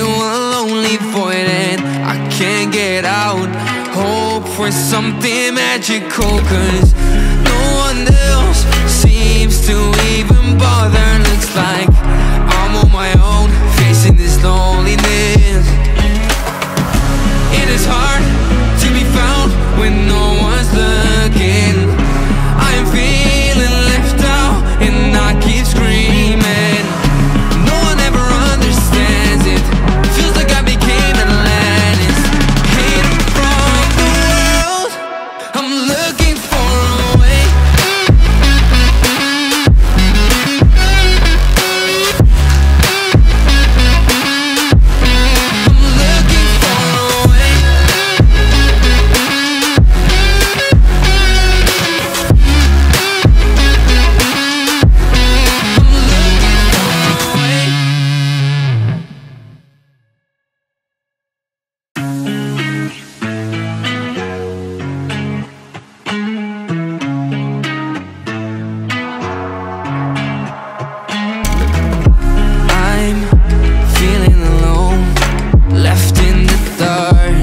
a lonely void and I can't get out. Hope for something magical, 'cause no one else seems to even bother. Looks like I'm on my own, facing this loneliness. It is hard to be found when no one's looking. I am feeling left out and I keep screaming. No one ever understands it. Feels like I became Atlantis, hidden from the world. I'm looking for a way. I'm looking for a way. I'm feeling alone, left in the dark,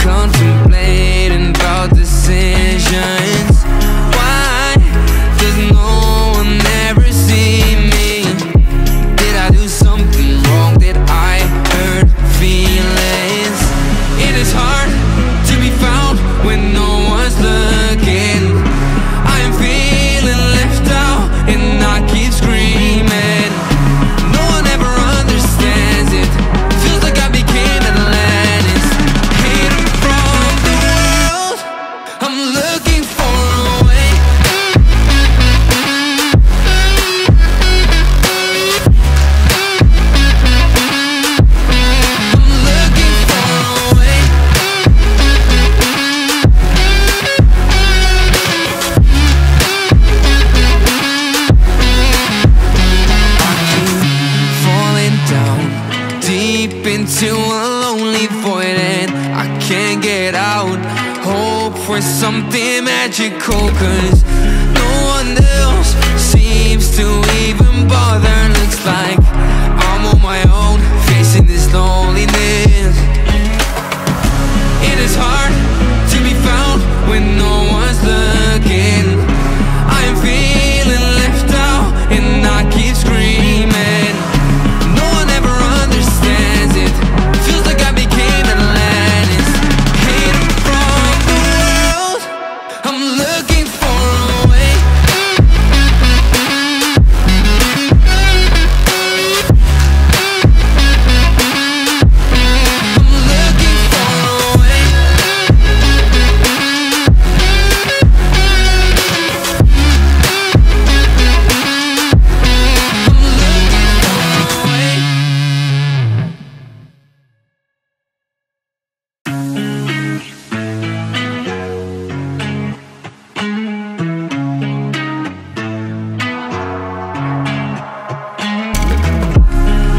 contemplating about decisions. Why does no one ever see me? Did I do something wrong? Did I hurt feelings? It is hard to be found when no one's looking. I am feeling left out and I keep screaming. No one ever understands it. Feels like I became Atlantis, hidden from the world. I'm looking for a way. I'm looking for a way. Falling down deep into a lonely void and I can't get out. Hope for something magical, 'cause no one else seems to even bother. Looks like I'm on my own, facing this loneliness. It is hard to be found when no one's looking. I am feeling left out and I keep screaming. No one ever understands it. Feels like I became Atlantis, hidden from the world. I'm looking for a way. I'm looking for a way.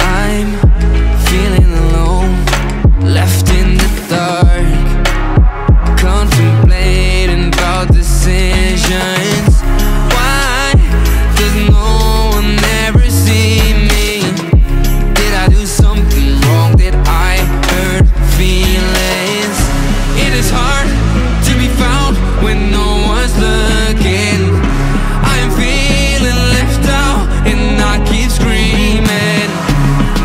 I'm feeling alone, left in the dark, contemplating about decisions. Why does no one ever see me? Did I do something wrong? Did I hurt feelings? It is hard to be found when no one's looking. I am feeling left out and I keep screaming.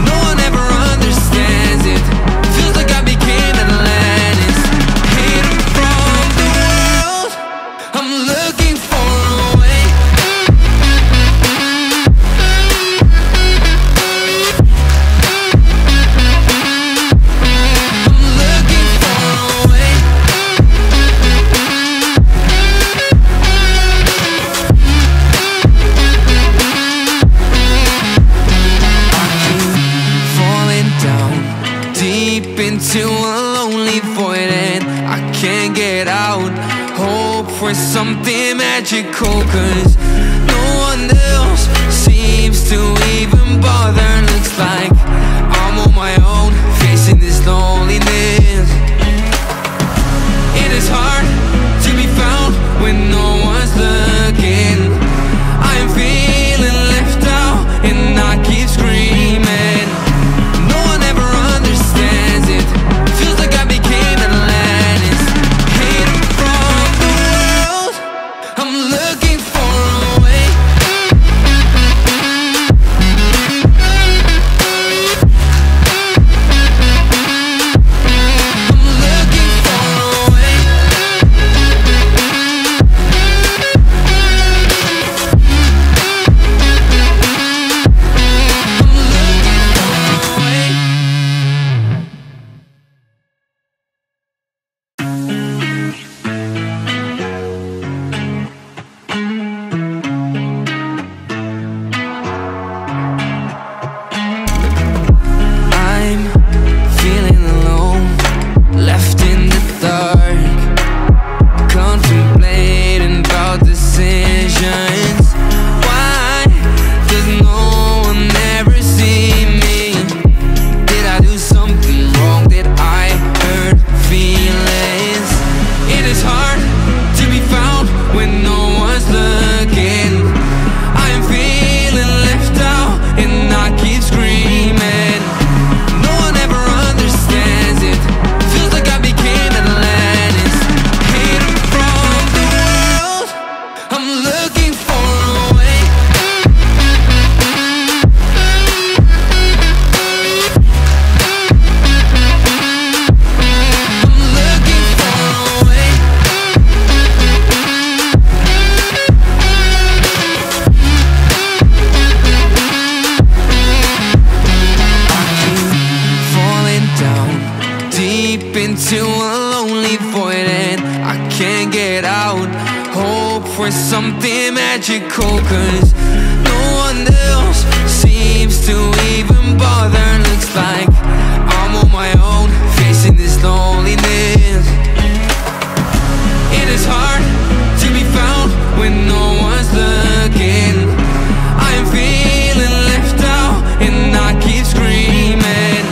No one ever understands it. Feels like I became Atlantis, hidden from the world. I'm looking for a way. I'm looking for a way. Falling down deep into a lonely void and I can't get out. Hope for something magical, 'cause no one else seems to even bother. Looks like I'm on my own, facing this loneliness. It is hard to be found when no one's looking. I am feeling left out and I keep screaming. No one ever down deep into a lonely void and I can't get out. Hope for something magical, 'cause no one else seems to even bother. Looks like I'm on my own, facing this loneliness. It is hard to be found when no one's looking. I am feeling left out and I keep screaming.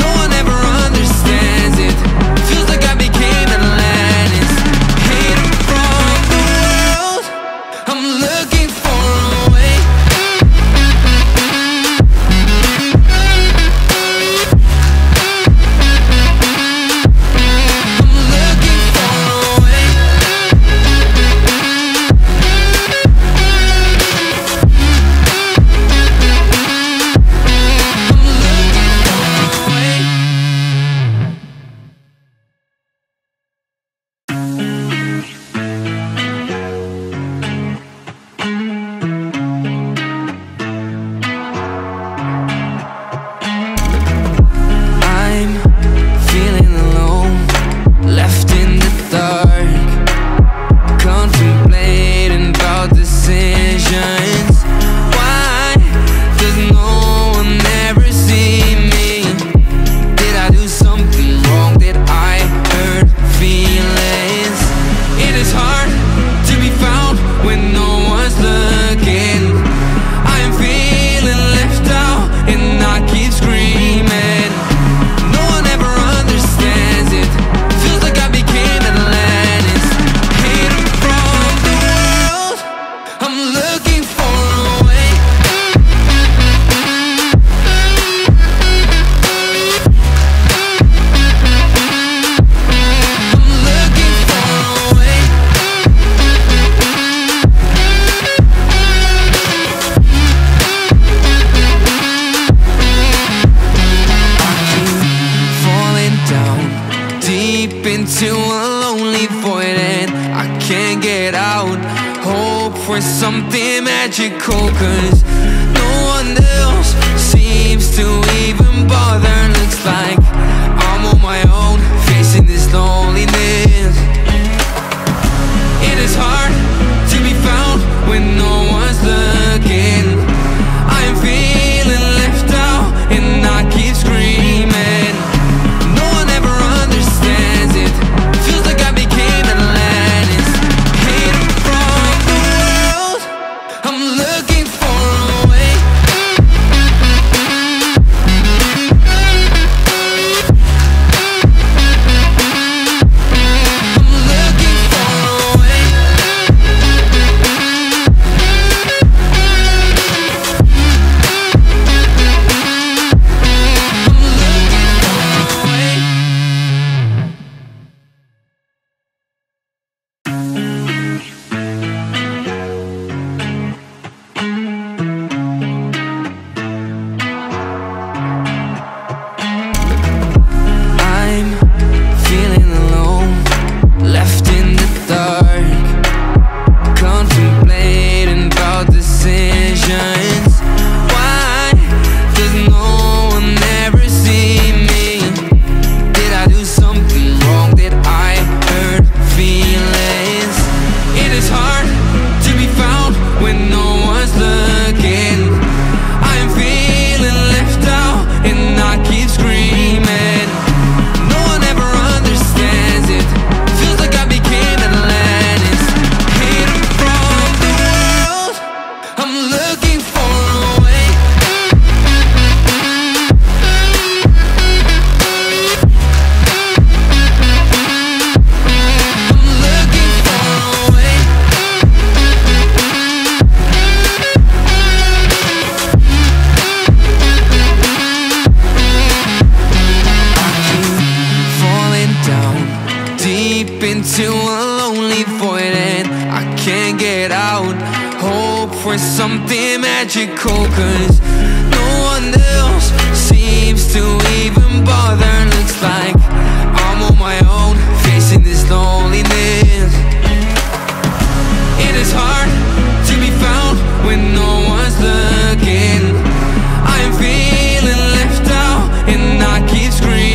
No one ever understands it. Feels like I became Atlantis, hidden from the world. I'm looking for a way. I'm looking for a way. I'm feeling alone, left in the dark, contemplating about decisions. Why does no one ever see me? Did I do something wrong? Did I hurt feelings? It is hard to be found when no one's looking. I am feeling left out and I keep screaming. No one ever understands it. Feels like I became Atlantis, hidden from the world. I'm looking for a way. I'm looking for a way. Falling down deep into a lonely void and I can't get out. Hope for something magical, 'cause no one else seems to even bother. Looks like I'm on my own, facing this loneliness. It is hard to be found when no one's looking. I am feeling left out and I keep screaming. No one ever understands it. Feels like I became Atlantis, hidden from the world. I'm looking for a way. I'm looking for a way. I'm feeling alone, left in the dark, contemplating about decisions. Why does no one ever see me? Did I do something wrong? Did I hurt feelings? It is hard to be found when no one's looking. I am feeling left out and I keep screaming. No one ever understands it. Feels like I became Atlantis, hidden from the world. I'm looking for a way. I'm looking for a way. Falling down deep into a lonely void and I can't get out. Hope for something magical, 'cause no one else seems to even bother. Looks like I'm on my own, facing this loneliness. It is hard to be found when no one's looking. I am feeling left out and I keep screaming.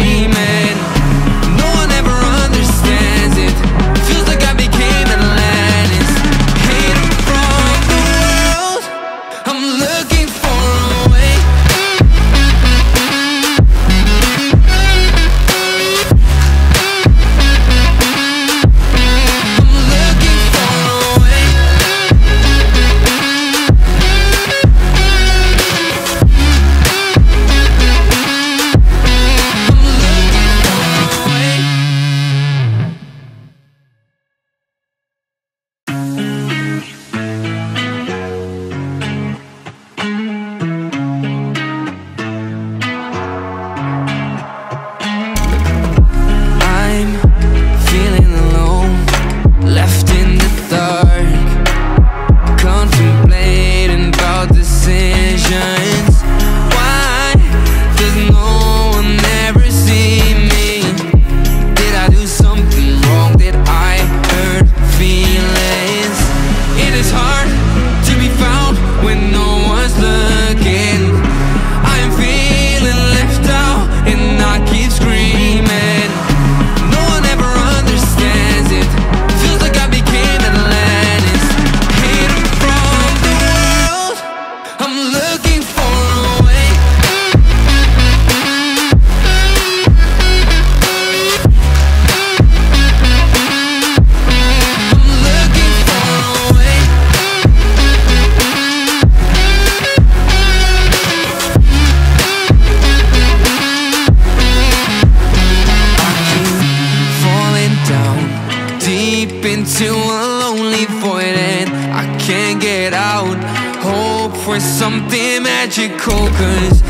into a lonely void and I can't get out. Hope for something magical, 'cause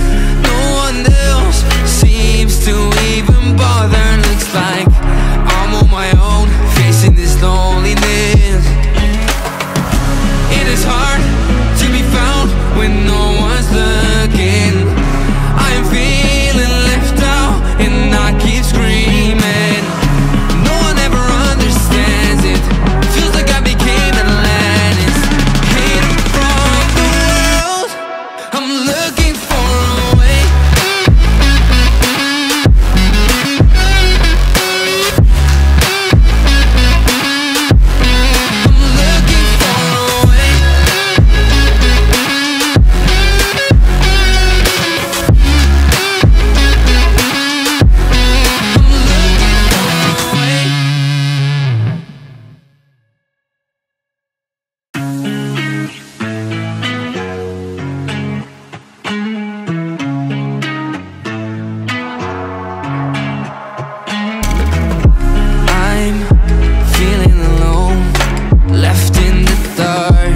no one else seems to even bother. Looks like I'm on my own, facing this loneliness. It is hard to be found when no one's looking. I'm feeling left out and I keep screaming. No one ever understands it. Feels like I became Atlantis, hidden from the world. I'm looking for a way. I'm looking for a way. I'm feeling alone, left in the dark,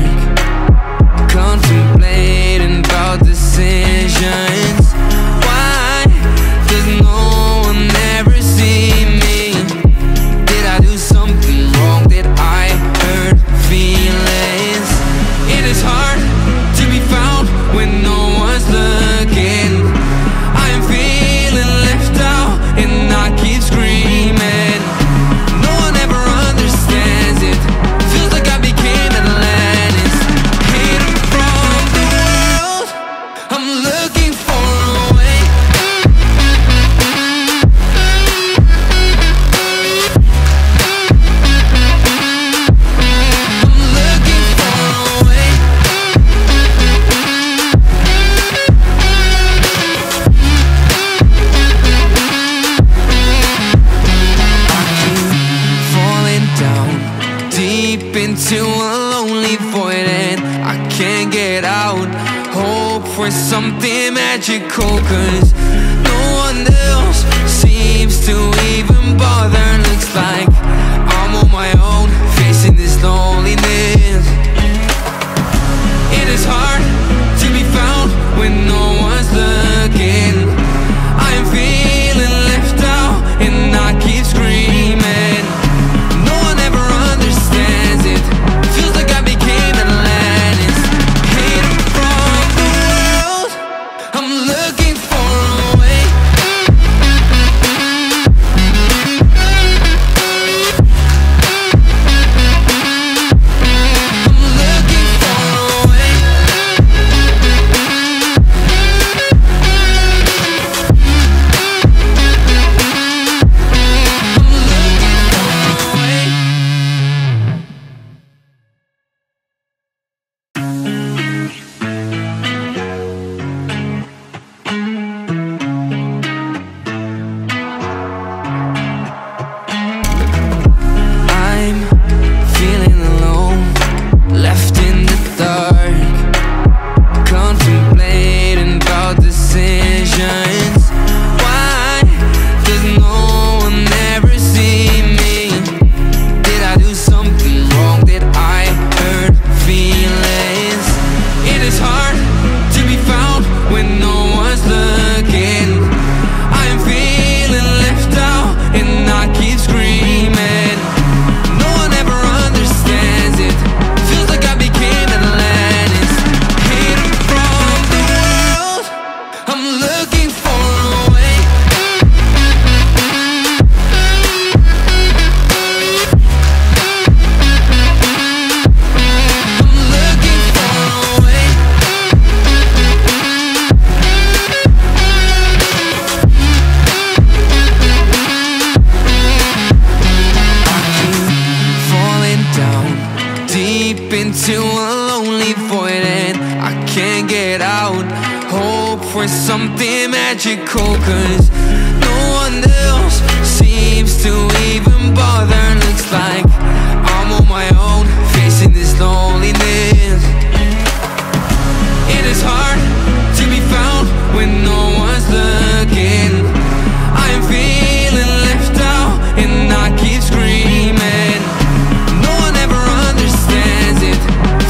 contemplating about decisions. Why does no one ever see me? Did I do something wrong? Did I hurt feelings? It is hard to be found when no one's looking. I'm feeling left out and I keep screaming. No one ever understands it. Feels like I became Atlantis, hidden from the world. I'm looking for a way. I'm looking for a way. Falling down deep into a lonely void and I can't get out. Hope for something magical, 'cause no one else seems to even bother. Looks like I'm on my own, facing this loneliness. It is hard to be found when no one's looking. I'm feeling left out and I keep screaming. No one ever understands it. Feels like I became Atlantis, hidden from the world. I'm looking for a way. I'm looking for a way. I'm feeling alone, left in the dark, contemplating about decisions. Why does no one ever see me? Did I do something wrong? Did I hurt feelings? It is hard to be found when no one's looking. I'm feeling left out and I keep screaming. No one ever understands it. Feels like I became Atlantis, hidden from the world. I'm looking for a way. I'm looking for a way. Falling down deep into a lonely void and I can't get out. Hope for something magical, 'cause no one else seems to even bother. Looks like I'm on my own, facing this loneliness.